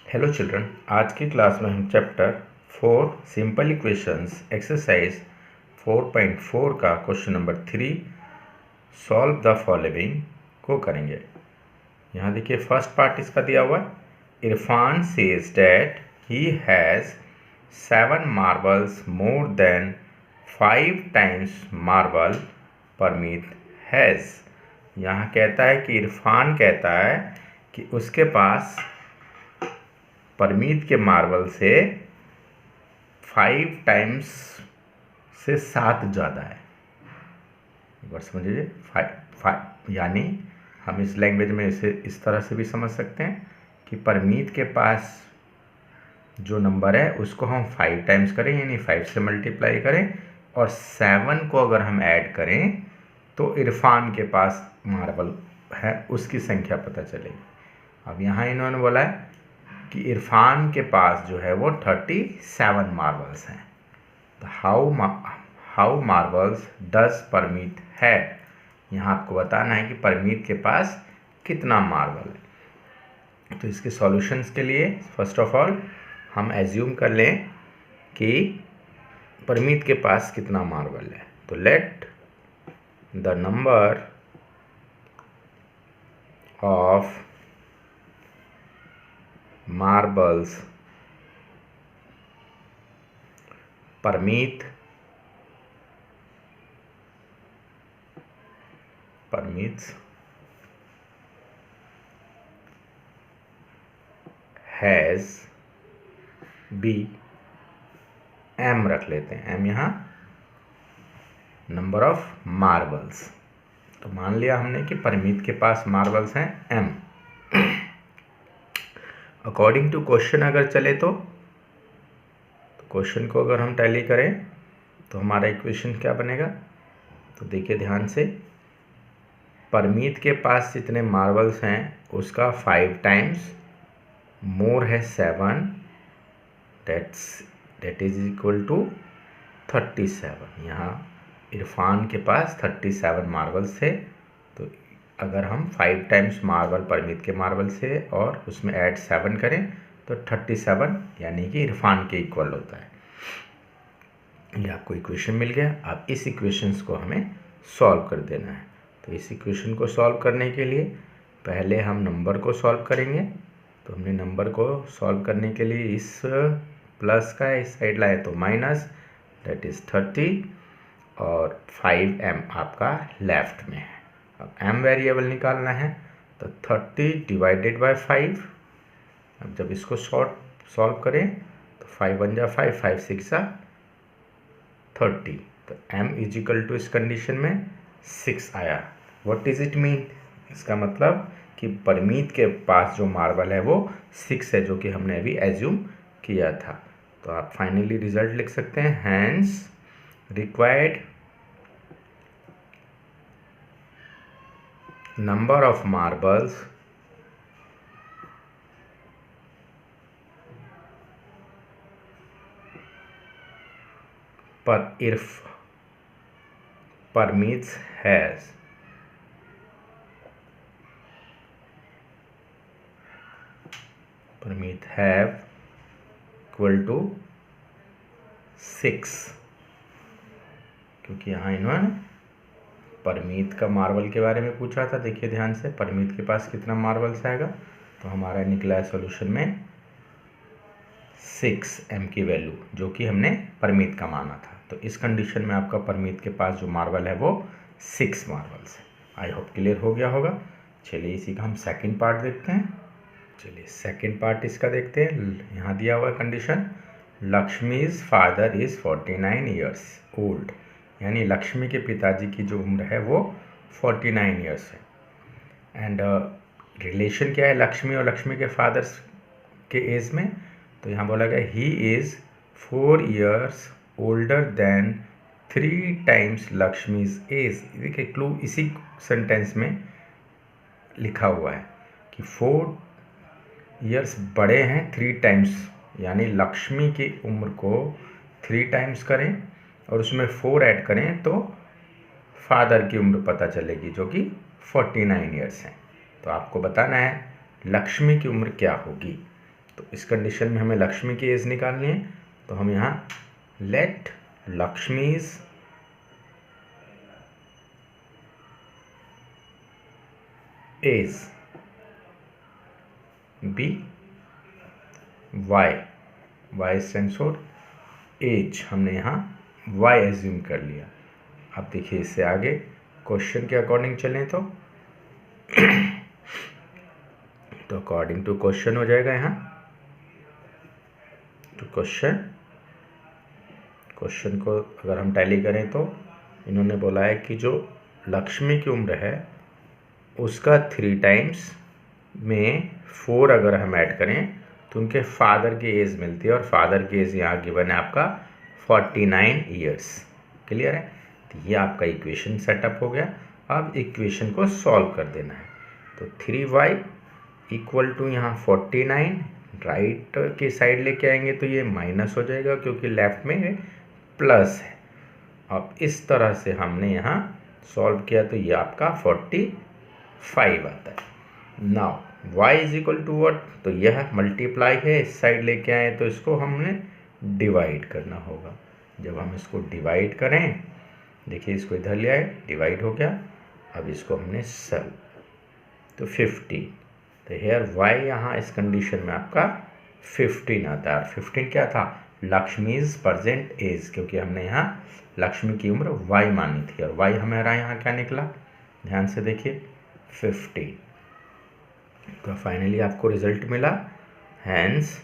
Hello children, आज की class में हम चैप्टर 4 सिंपल इक्वेशंस एक्सरसाइज 4.4 का question number 3 solve the following को करेंगे। यहाँ देखिए फर्स्ट पार्ट इसका दिया हुआ है। Irfan says that he has 7 marbles more than 5 times marble Parmeet has. यहाँ कहता है कि इरफान कहता है कि उसके पास परमीत के मार्बल से 5 टाइम्स से 7 ज़्यादा है। एक बार समझिए, 5 यानी हम इस लैंग्वेज में इसे इस तरह से भी समझ सकते हैं कि परमीत के पास जो नंबर है उसको हम 5 टाइम्स करें, यानी 5 से मल्टीप्लाई करें और 7 को अगर हम ऐड करें तो इरफान के पास मार्बल है उसकी संख्या पता चलेगी। अब यहाँ इन्होंने बोला है कि इरफान के पास जो है वो 37 मार्बल्स हैं। तो हाउ मार्बल्स डज परमीत है, यहाँ आपको बताना है कि परमीत के पास कितना मार्बल है। तो इसके सॉल्यूशंस के लिए फर्स्ट ऑफ ऑल हम एज्यूम कर लें कि परमीत के पास कितना मार्बल है। तो let the number of marbles Parmeet has be m रख लेते हैं। एम यहाँ नंबर ऑफ मार्बल्स। तो मान लिया हमने कि परमीत के पास मार्बल्स हैं एम। अकॉर्डिंग टू क्वेश्चन अगर चले तो क्वेश्चन को अगर हम टैली करें तो हमारा इक्वेशन क्या बनेगा। तो देखिए ध्यान से, परमीत के पास जितने मार्बल्स हैं उसका 5 टाइम्स मोर है 7, दैट इज इक्वल टू 37। यहाँ इरफान के पास 37 मार्बल्स थे, तो अगर हम 5 टाइम्स मार्बल परमीत के मार्बल से और उसमें ऐड 7 करें तो 37 यानी कि इरफान के इक्वल होता है। ये आपको इक्वेशन मिल गया। अब इस इक्वेशंस को हमें सॉल्व कर देना है। तो इस इक्वेशन को सॉल्व करने के लिए पहले हम नंबर को सॉल्व करेंगे। तो हमने नंबर को सॉल्व करने के लिए इस प्लस का इस साइड लाए तो माइनस, दैट इज़ 30 और 5m आपका लेफ्ट में है। अब m वेरिएबल निकालना है तो 30 डिवाइडेड बाय 5। अब जब इसको सॉल्व करें तो 5 1 जा 5, 5 6 जा 30। तो m इज इक्वल टू इस कंडीशन में 6 आया। व्हाट इज इट मीन, इसका मतलब कि परमीत के पास जो मार्बल है वो 6 है, जो कि हमने अभी एज्यूम किया था। तो आप फाइनली रिजल्ट लिख सकते हैं, hence required number of marbles per if permits has permit have equal to 6, क्योंकि यहाँ इन्होंने परमीत का मार्बल के बारे में पूछा था। देखिए ध्यान से, परमीत के पास कितना मार्बल्स आएगा, तो हमारा निकला है सॉल्यूशन में 6m की वैल्यू, जो कि हमने परमीत का माना था। तो इस कंडीशन में आपका परमीत के पास जो मार्बल है वो 6 मार्बल्स है। आई होप क्लियर हो गया होगा। चलिए इसी का हम सेकंड पार्ट देखते हैं। चलिए सेकंड पार्ट इसका देखते हैं। यहाँ दिया हुआ condition, Lakshmi's father is 49 years old, यानी लक्ष्मी के पिताजी की जो उम्र है वो 49 ईयर्स है। एंड रिलेशन क्या है लक्ष्मी और लक्ष्मी के फादर्स के एज में, तो यहाँ बोला गया he is 4 years older than 3 times Lakshmi's age. देखिए क्लू इसी सेंटेंस में लिखा हुआ है कि 4 ईयर्स बड़े हैं 3 टाइम्स, यानी लक्ष्मी की उम्र को 3 टाइम्स करें और उसमें 4 ऐड करें तो फादर की उम्र पता चलेगी, जो कि 49 ईयर्स है। तो आपको बताना है लक्ष्मी की उम्र क्या होगी। तो इस कंडीशन में हमें लक्ष्मी की एज निकालनी है, तो हम यहाँ let Lakshmi's age be y stands for age, हमने यहाँ y एज्यूम कर लिया। अब देखिए इससे आगे क्वेश्चन के अकॉर्डिंग चलें तो अकॉर्डिंग टू क्वेश्चन हो जाएगा यहाँ। तो क्वेश्चन को अगर हम टैली करें तो इन्होंने बोला है कि जो लक्ष्मी की उम्र है उसका 3 टाइम्स में 4 अगर हम ऐड करें तो उनके फादर की एज मिलती है, और फादर की एज यहाँ गिवन है आपका 49 ईयर्स। क्लियर है? तो ये आपका इक्वेशन सेटअप हो गया। अब इक्वेशन को सॉल्व कर देना है। तो 3y इक्वल टू यहाँ 49, राइट के साइड लेके आएंगे तो ये माइनस हो जाएगा क्योंकि लेफ्ट में प्लस है। अब इस तरह से हमने यहाँ सॉल्व किया तो ये आपका 45 आता है। Now y is equal to what, तो यह मल्टीप्लाई है, इस साइड लेके आए तो इसको हमने डिवाइड करना होगा। जब हम इसको डिवाइड करें, देखिए इसको इधर ले आए, डिवाइड हो गया। अब इसको हमने सॉल्व तो 50, तो हेयर y यहाँ इस कंडीशन में आपका 15 आता है। और 15 क्या था? लक्ष्मीज प्रेजेंट एज, क्योंकि हमने यहाँ लक्ष्मी की उम्र y मानी थी, और y हमारा यहाँ क्या निकला, ध्यान से देखिए 50। तो फाइनली आपको रिजल्ट मिला, hence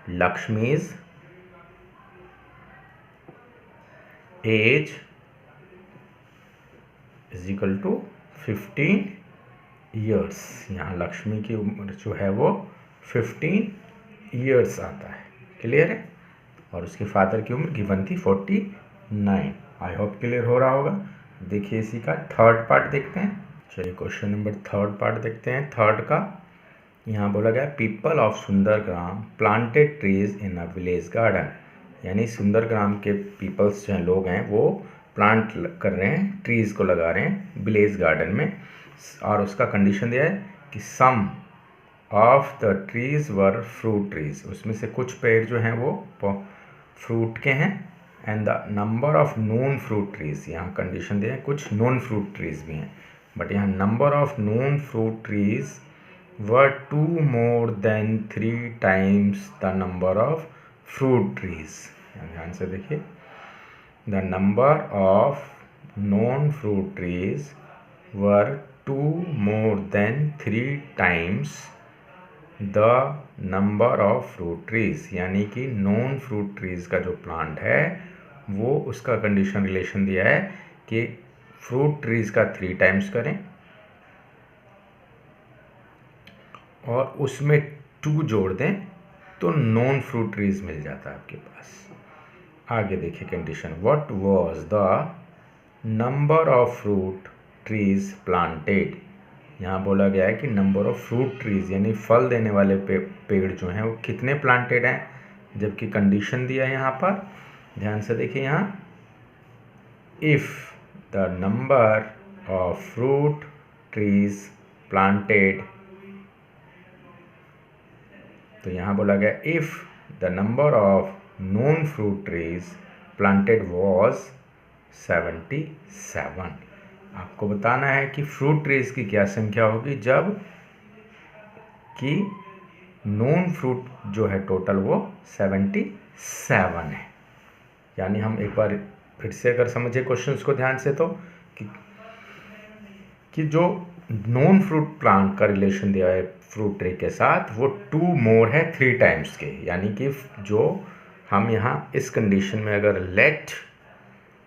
Lakshmi's age is equal to 15 years. यहाँ लक्ष्मी की उम्र जो है वो 15 ईयर्स आता है। क्लियर है? और उसके फादर की उम्र गिवन थी 49। आई होप क्लियर हो रहा होगा। देखिए इसी का थर्ड पार्ट देखते हैं। चलिए क्वेश्चन नंबर थर्ड पार्ट देखते हैं। थर्ड का यहाँ बोला गया people of Sundargram planted trees in a village garden, यानी सुंदरग्राम के पीपल्स जो हैं, लोग हैं, वो प्लांट कर रहे हैं, ट्रीज़ को लगा रहे हैं विलेज गार्डन में। और उसका कंडीशन दिया है कि some of the trees were fruit trees, उसमें से कुछ पेड़ जो हैं वो फ्रूट के हैं, and the number of non fruit trees, यहाँ कंडीशन दिया है कुछ नॉन फ्रूट ट्रीज भी हैं, बट यहाँ number of non fruit trees were 2 more than 3 times the number of fruit trees। ध्यान से देखिए, the number of non fruit trees were 2 more than 3 times the number of fruit trees, यानी कि non fruit trees का जो plant है वो उसका कंडीशन रिलेशन दिया है कि फ्रूट ट्रीज का 3 टाइम्स करें और उसमें 2 जोड़ दें तो नॉन फ्रूट ट्रीज मिल जाता है आपके पास। आगे देखिए condition, what was the number of fruit trees planted. यहाँ बोला गया है कि नंबर ऑफ फ्रूट ट्रीज यानी फल देने वाले पेड़ जो हैं वो कितने प्लांटेड हैं, जबकि कंडीशन दिया है यहाँ पर, ध्यान से देखिए यहाँ, if the number of fruit trees planted, तो यहाँ बोला गया if the number of non fruit trees planted was 77। आपको बताना है कि फ्रूट ट्रीज की क्या संख्या होगी जब कि नॉन फ्रूट जो है टोटल वो 77 है। यानी हम एक बार फिर से अगर समझे क्वेश्चंस को ध्यान से तो कि जो नॉन फ्रूट प्लांट का रिलेशन दिया है फ्रूट ट्री के साथ वो 2 मोर है 3 टाइम्स के, यानी कि जो हम यहाँ इस कंडीशन में अगर let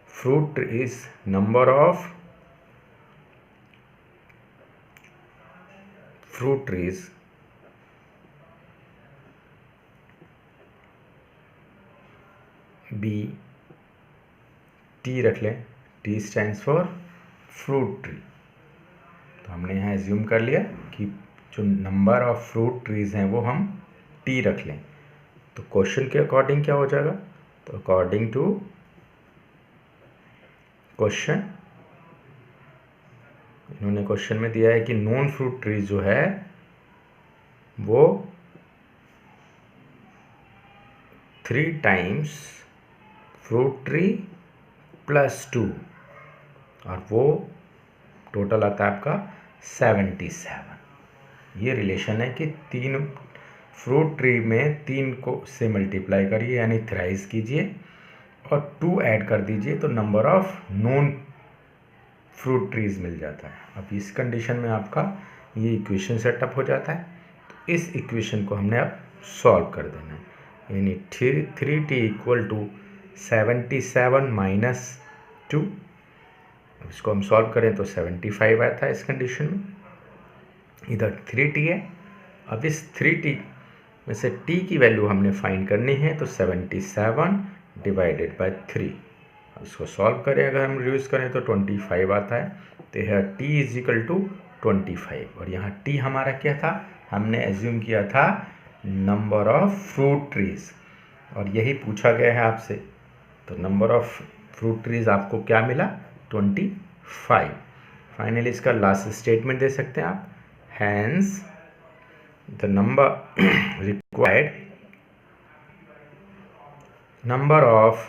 fruit trees number of fruit trees be t रख लें, t stands for fruit tree, तो हमने यहाँ एज्यूम कर लिया कि जो नंबर ऑफ फ्रूट ट्रीज हैं वो हम टी रख लें। तो क्वेश्चन के अकॉर्डिंग क्या हो जाएगा, तो अकॉर्डिंग टू क्वेश्चन, इन्होंने क्वेश्चन में दिया है कि नॉन फ्रूट ट्रीज जो है वो 3 टाइम्स फ्रूट ट्री प्लस 2 और वो टोटल आता है आपका 77। ये रिलेशन है कि 3 फ्रूट ट्री में 3 को से मल्टीप्लाई करिए यानी थ्राइस कीजिए और 2 ऐड कर दीजिए तो number of known fruit trees मिल जाता है। अब इस कंडीशन में आपका ये इक्वेशन सेटअप हो जाता है। तो इस इक्वेशन को हमने अब सॉल्व कर देना है यानी 3t इक्वल टू 77 माइनस 2। इसको हम सॉल्व करें तो 75 आता है इस कंडीशन में। इधर 3t है। अब इस 3t में से t की वैल्यू हमने फाइंड करनी है तो 77 डिवाइडेड बाय 3। इसको सॉल्व करें अगर हम रिड्यूस करें तो 25 आता है। तो यह t इज इक्वल टू 25 और यहाँ t हमारा क्या था, हमने एज्यूम किया था नंबर ऑफ फ्रूट ट्रीज और यही पूछा गया है आपसे। तो नंबर ऑफ फ्रूट ट्रीज आपको क्या मिला 25। फाइनली इसका लास्ट स्टेटमेंट दे सकते हैं आप, hence the number required number of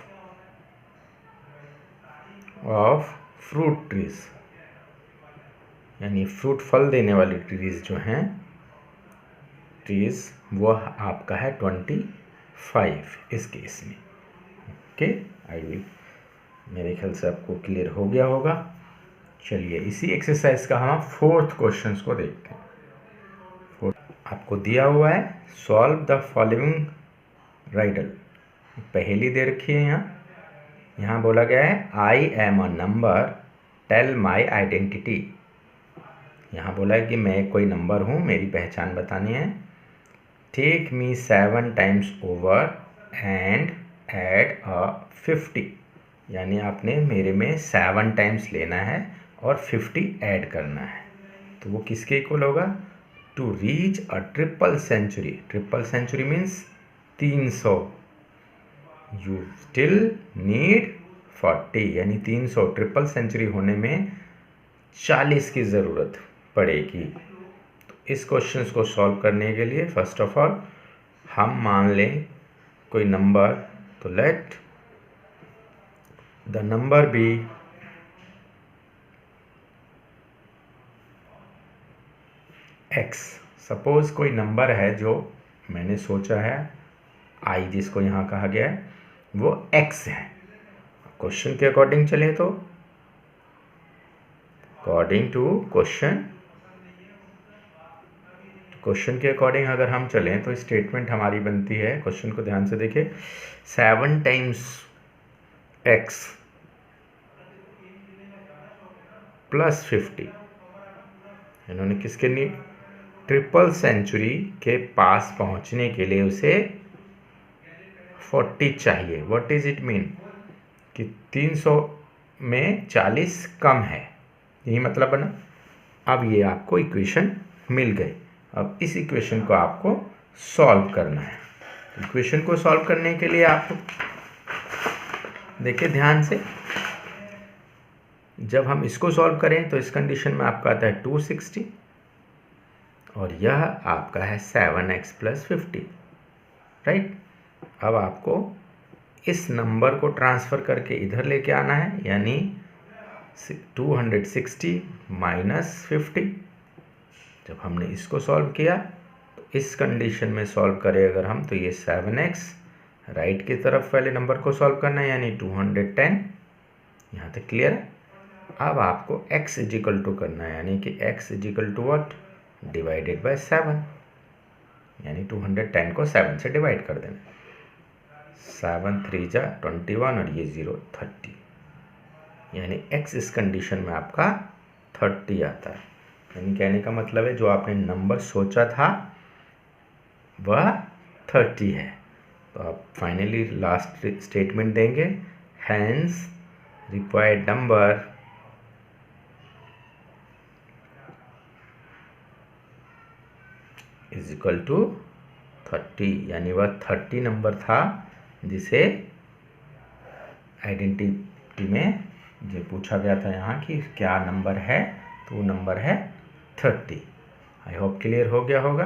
fruit trees यानी फ्रूट फल देने वाली ट्रीज जो हैं ट्रीज वो आपका है 25 इस केस में। ओके, आई विल, मेरे ख्याल से आपको क्लियर हो गया होगा। चलिए इसी एक्सरसाइज का हम 4th क्वेश्चन को देखते हैं। आपको दिया हुआ है सॉल्व द फॉलोइंग राइडल, पहेली दे रखी है। यहाँ बोला गया है I am a number tell my identity. यहाँ बोला है कि मैं कोई नंबर हूँ, मेरी पहचान बतानी है। Take me 7 times over and add a 50, यानी आपने मेरे में 7 टाइम्स लेना है और 50 ऐड करना है। तो वो किसके इक्वल होगा, to reach a triple century. Triple century means 300। You still need 40, यानी 300 ट्रिपल सेंचुरी होने में 40 की ज़रूरत पड़ेगी। तो इस क्वेश्चन को सॉल्व करने के लिए फर्स्ट ऑफ ऑल हम मान लें कोई नंबर, तो let the number be x। Suppose कोई नंबर है जो मैंने सोचा है i, जिसको यहाँ कहा गया है वो x है। क्वेश्चन के अकॉर्डिंग चले तो अकॉर्डिंग टू क्वेश्चन के अकॉर्डिंग अगर हम चलें तो स्टेटमेंट हमारी बनती है, क्वेश्चन को ध्यान से देखिए, 7 टाइम्स x प्लस 50। इन्होंने किसके लिए, ट्रिपल सेंचुरी के पास पहुंचने के लिए उसे 40 चाहिए। व्हाट इज इट मीन कि 300 में 40 कम है, यही मतलब बना। अब ये आपको इक्वेशन मिल गई। अब इस इक्वेशन को आपको सॉल्व करना है। इक्वेशन को सॉल्व करने के लिए आपको देखिए ध्यान से, जब हम इसको सॉल्व करें तो इस कंडीशन में आपका आता है 260 और यह आपका है 7x प्लस 50, राइट। अब आपको इस नंबर को ट्रांसफ़र करके इधर लेके आना है, यानी 260 माइनस 50। जब हमने इसको सॉल्व किया तो इस कंडीशन में सॉल्व करें अगर हम, तो ये 7x राइट की तरफ पहले नंबर को सॉल्व करना है यानी 210। यहाँ तक क्लियर है। अब आपको x इज इक्वल टू करना है, यानी कि x is equal to what, divided by 7, यानी 210 को 7 से डिवाइड कर देना। 7 3 जा 21 और ये 0 30, यानी x इस कंडीशन में आपका 30 आता है। यानी कहने का मतलब है जो आपने नंबर सोचा था वह 30 है। तो आप फाइनली लास्ट स्टेटमेंट देंगे, hence required number is equal to 30, यानी वह 30 नंबर था जिसे आइडेंटिटी में जो पूछा गया था यहाँ कि क्या नंबर है, तो वो नंबर है 30। आई होप क्लियर हो गया होगा।